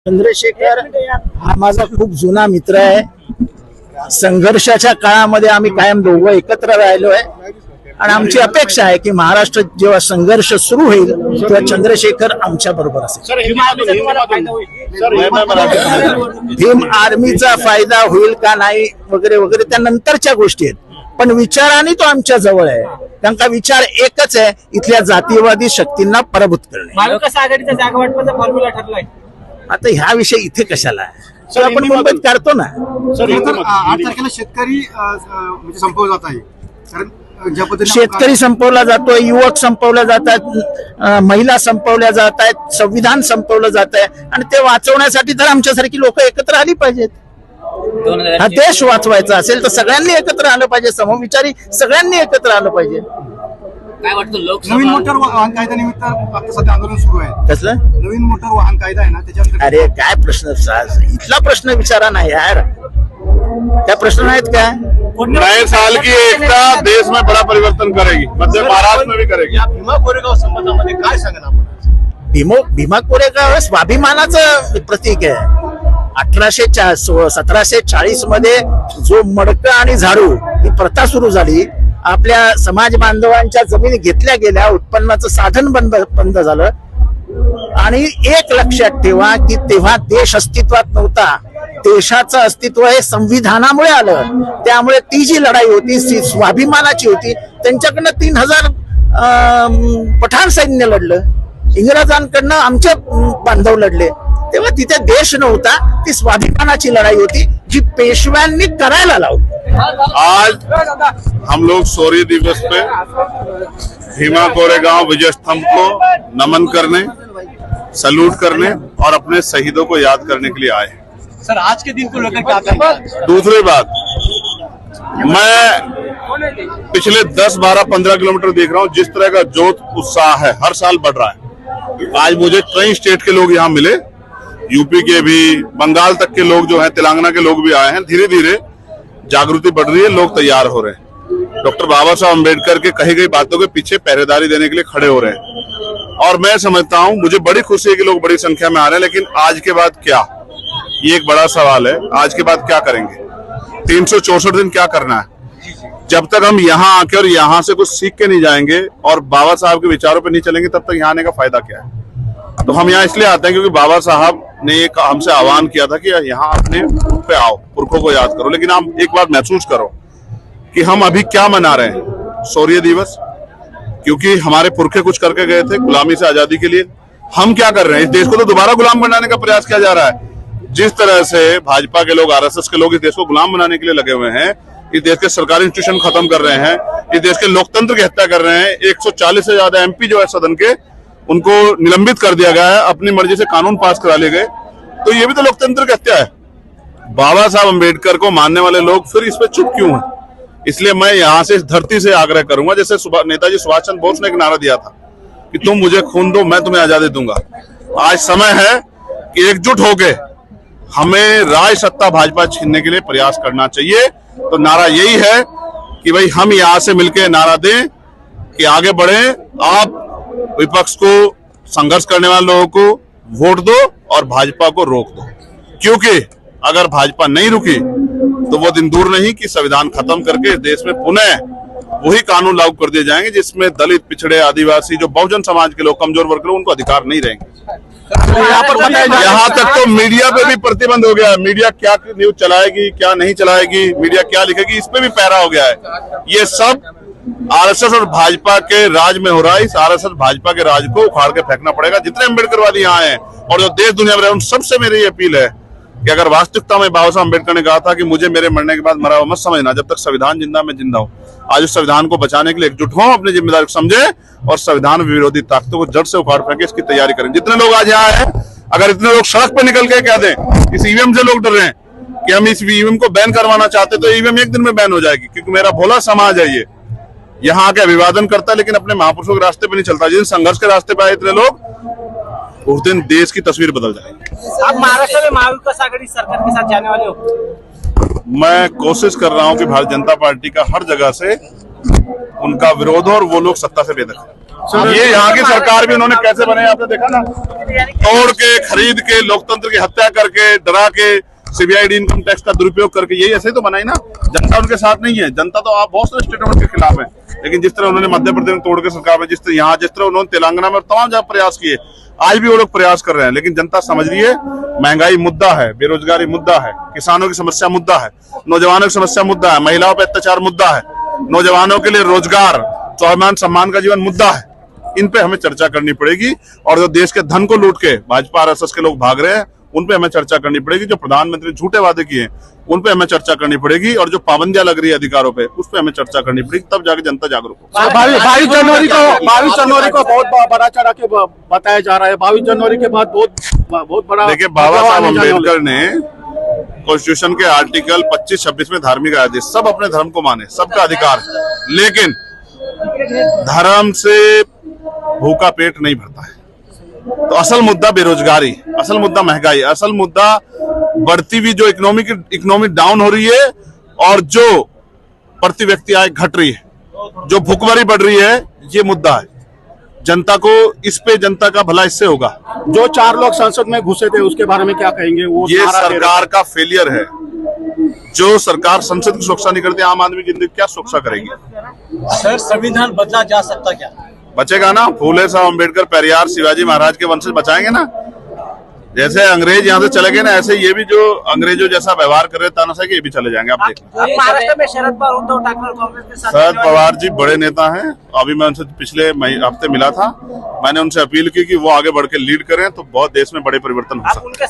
चंद्रशेखर हा माझा खूप जुना मित्र आहे. संघर्षाच्या काळामध्ये आम्ही कायम दोघं एकत्र राहिलो आहे आणि आमची अपेक्षा आहे की महाराष्ट्रात जेव्हा संघर्ष सुरू होईल तेव्हा चंद्रशेखर आमच्या बरोबर असेल. भीम आर्मीचा फायदा होईल का नाही वगैरे वगैरे त्या नंतरच्या गोष्टी आहेत, पण विचाराने तो आमच्या जवळ आहे. त्यांचा विचार एकच आहे, इथल्या जातीयवादी शक्तींना पराभूत करणे. महाविकास आघाडीचा जागा वाटपाचा फॉर्म्युला ठरलाय. आता ह्या विषय इथे कशाला आहे, आपण मुंबईत काढतो ना. 8 तारखेला शेतकरी म्हणजे संपवला जात आहे. कारण ज्या पद्धतीने शेतकरी संपवला जातोय, युवक संपवले जात आहेत, महिला संपवल्या जात आहेत, संविधान संपवलं जात आहे आणि ते वाचवण्यासाठी तर आमच्यासारखी लोक एकत्र आली पाहिजेत. हा देश वाचवायचा असेल तर सगळ्यांनी एकत्र आलं पाहिजे, समविचारी सगळ्यांनी एकत्र आलं पाहिजे. काय वाटतं नवीन मोटर वाहन कायदा निमित्त आता सध्या आंदोलन सुरू आहे. कसलं नवीन मोटर वाहन कायदा आहे ना, त्याच्यानंतर अरे काय प्रश्न, इथला प्रश्न विचारा ना यार, क्या प्रश्न नाहीत काय. नए साल की एकता देश में बड़ा परिवर्तन करेगी, मध्य महाराष्ट्र में भी करेगी. भीमा कोरेगाव संबंधामध्ये काय सांगा आपण? भीमा कोरेगाव स्वाभिमानाचं प्रतीक आहे. 1740 मध्ये जो मडकं आणि झाडू ही प्रथा सुरू झाली, आपल्या समाज बांधवांच्या जमिनी घेतल्या गेल्या, उत्पन्नाचं साधन बंद झालं. आणि एक लक्षात ठेवा की तेव्हा देश अस्तित्वात नव्हता, देशाचं अस्तित्व हे संविधानामुळे आलं. त्यामुळे ती जी लढाई होती ती स्वाभिमानाची होती. त्यांच्याकडनं 3000 पठाण सैन्य लढलं, इंग्रजांकडनं आमचे बांधव लढले. तेव्हा तिथे देश नव्हता, ती स्वाभिमानाची लढाई होती जी पेशव्यांनी करायला लावली. आज हम लोग शौर्य दिवस पे भीमा कोरेगांव विजय स्तंभ को नमन करने, सैल्यूट करने और अपने शहीदों को याद करने के लिए आए. सर, आज के दिन को लेकर क्या कहेंगे? दूसरी बात, मैं पिछले 10, 12, 15 किलोमीटर देख रहा हूँ जिस तरह का जोश उत्साह है हर साल बढ़ रहा है. आज मुझे कई स्टेट के लोग यहाँ मिले, यूपी के भी, बंगाल तक के लोग जो हैं, तेलंगाना के लोग भी आए हैं. धीरे धीरे जागृति बढ़ रही है, लोग तैयार हो रहे हैं. डॉक्टर बाबा साहब अम्बेडकर के कही गई बातों के पीछे पहरेदारी देने के लिए खड़े हो रहे हैं. और मैं समझता हूं, मुझे बड़ी खुशी है कि लोग बड़ी संख्या में आ रहे हैं, लेकिन आज के बाद क्या, ये एक बड़ा सवाल है. आज के बाद क्या करेंगे? 364 दिन क्या करना है? जब तक हम यहाँ आके और यहाँ से कुछ सीख के नहीं जाएंगे और बाबा साहब के विचारों पे नहीं चलेंगे, तब तक यहाँ आने का फायदा क्या है? तो हम यहाँ इसलिए आते हैं क्योंकि बाबा साहब ने एक हमसे आह्वान किया था कि यहाँ अपने पे आओ, पुरखों को याद करो. लेकिन आप एक बात महसूस करो कि हम अभी क्या मना रहे हैं, शौर्य दिवस, क्योंकि हमारे पुरखे कुछ करके गए थे गुलामी से आजादी के लिए. हम क्या कर रहे हैं? इस देश को तो दोबारा गुलाम बनाने का प्रयास किया जा रहा है. जिस तरह से भाजपा के लोग, आरएसएस के लोग इस देश को गुलाम बनाने के लिए लगे हुए हैं, इस देश के सरकारी इंस्टीट्यूशन खत्म कर रहे हैं, इस देश के लोकतंत्र की हत्या कर रहे हैं. 140 से ज्यादा एमपी जो है सदन के, उनको निलंबित कर दिया गया है, अपनी मर्जी से कानून पास करा लिए गए. तो ये भी तो लोकतंत्र की हत्या है. बाबा साहब अम्बेडकर को मानने वाले लोग फिर इस पे चुप क्यों हैं? इसलिए मैं यहाँ से इस धरती से आग्रह करूंगा, जैसे नेताजी सुभाष चंद्र बोस ने एक नारा दिया था कि तुम मुझे खून दो, मैं तुम्हें आजादी दूंगा. आज समय है कि एकजुट होके हमें राज सत्ता भाजपा छीनने के लिए प्रयास करना चाहिए. तो नारा यही है कि भाई हम यहाँ से मिलकर नारा दें कि आगे बढ़े. आप विपक्ष को, संघर्ष करने वाले लोगों को वोट दो और भाजपा को रोक दो, क्योंकि अगर भाजपा नहीं रुकी तो वो दिन दूर नहीं कि संविधान खत्म करके इस देश में पुनः वही कानून लागू कर दिए जाएंगे जिसमें दलित, पिछड़े, आदिवासी, जो बहुजन समाज के लोग, कमजोर वर्ग के लोग, उनको अधिकार नहीं रहेंगे. यहाँ तक तो मीडिया पे भी प्रतिबंध हो गया है. मीडिया क्या न्यूज चलाएगी, क्या नहीं चलाएगी, मीडिया क्या लिखेगी, इस पे भी पैरा हो गया है. ये सब आरएसएस और भाजपा के राज में हो रहा है. इस आरएसएस भाजपा के राज को उखाड़ के फेंकना पड़ेगा. जितने अम्बेडकरवादी यहाँ हैं और जो देश दुनिया में रहे, उन सबसे मेरी अपील है कि अगर वास्तविकता में बाबा साहब अम्बेडकर ने कहा था कि मुझे मेरे मरने के बाद मरा हुआ मत समझना, जब तक संविधान जिंदा मैं जिंदा हूँ. आज उस संविधान को बचाने के लिए एकजुट हों, अपनी जिम्मेदारी समझे और संविधान विरोधी ताकतों को जड़ से उखाड़ फेंके, इसकी तैयारी करें. जितने लोग आज यहाँ हैं, अगर इतने लोग सड़क पर निकल के कह दें, इस ईवीएम से लोग डर रहे हैं कि हम इस ईवीएम को बैन करवाना चाहते, तो ईवीएम एक दिन में बैन हो जाएगी. क्योंकि मेरा भोला समाज है, ये यहाँ आके अभिवादन करता है, लेकिन अपने महापुरुषों के रास्ते पे नहीं चलता. जिन संघर्ष के रास्ते पे आए इतने लोग, उस दिन देश की तस्वीर बदल जाएगी. आप महाराष्ट्र में महाविकास आघाड़ी सरकार के साथ जाने वाले हो? मैं कोशिश कर रहा हूं कि भारतीय जनता पार्टी का हर जगह से उनका विरोध हो और वो लोग सत्ता से बेदखल. ये यहाँ की सरकार भी उन्होंने कैसे बनाई आपने देखा ना, तोड़ के खरीद के लोकतंत्र की हत्या करके डरा के सीबीआईडी इनकम टैक्स का दुरुपयोग करके, यही ऐसे ही तो बनाई ना। जनता उनके साथ नहीं है, जनता तो आप बहुत सारे स्टेटमेंट के खिलाफ है, लेकिन जिस तरह उन्होंने मध्य प्रदेश में तोड़ के सरकार में, जिस तरह उन्होंने तेलंगाना में तमाम जगह प्रयास किए, आज भी वो लोग प्रयास कर रहे हैं, लेकिन जनता समझ रही है महंगाई मुद्दा है, बेरोजगारी मुद्दा है, किसानों की समस्या मुद्दा है, नौजवानों की समस्या मुद्दा है, महिलाओं पर अत्याचार मुद्दा है, नौजवानों के लिए रोजगार, स्वाभिमान सम्मान का जीवन मुद्दा है। इन पे हमें चर्चा करनी पड़ेगी, और जो देश के धन को लूट के भाजपा आरएसएस के लोग भाग रहे हैं उन पे हमें चर्चा करनी पड़ेगी। जो प्रधानमंत्री ने झूठे वादे किए उन पे हमें चर्चा करनी पड़ेगी, और जो पाबंदियां लग रही है अधिकारों पे उस पे हमें चर्चा करनी पड़ेगी, तब जाके जनता जागरूक हो। 22 जनवरी को बहुत बड़ा चढ़ा के बताया जा रहा है। 22 जनवरी के बाद बहुत बड़ा। देखिए, बाबा साहब अम्बेडकर ने कॉन्स्टिट्यूशन के आर्टिकल 25-26 में धार्मिक आदेश, सब अपने धर्म को माने, सबका अधिकार है, लेकिन धर्म से भूखा पेट नहीं भरता है। तो असल मुद्दा बेरोजगारी, असल मुद्दा महंगाई, असल मुद्दा बढ़ती हुई जो इकोनॉमी डाउन हो रही है, और जो प्रति व्यक्ति आय घट रही है, जो भुखमरी बढ़ रही है, ये मुद्दा है। जनता को इस पे, जनता का भला इससे होगा। जो 4 लोग संसद में घुसे थे उसके बारे में क्या कहेंगे? वो ये सरकार का फेलियर है। जो सरकार संसद की सुरक्षा नहीं करती, आम आदमी की जिंदगी क्या सुरक्षा करेगी? सर, संविधान बदला जा सकता क्या? बचेगा ना। फूले साहब अम्बेडकर, पेरियार, शिवाजी महाराज के वंशज बचाएंगे ना। जैसे अंग्रेज यहाँ से चले गए ना, ऐसे ये भी जो अंग्रेजों जैसा व्यवहार कर रहे हैं तानाशाही के, ये भी चले जाएंगे। आप देखिए, महाराष्ट्र में शरद पवार, उद्धव ठाकरे कांग्रेस के साथ। शरद पवार जी बड़े नेता हैं। अभी मैं उनसे पिछले हफ्ते मिला था, मैंने उनसे अपील की कि वो आगे बढ़ के लीड करें, तो बहुत देश में बड़े परिवर्तन हो सकते हैं।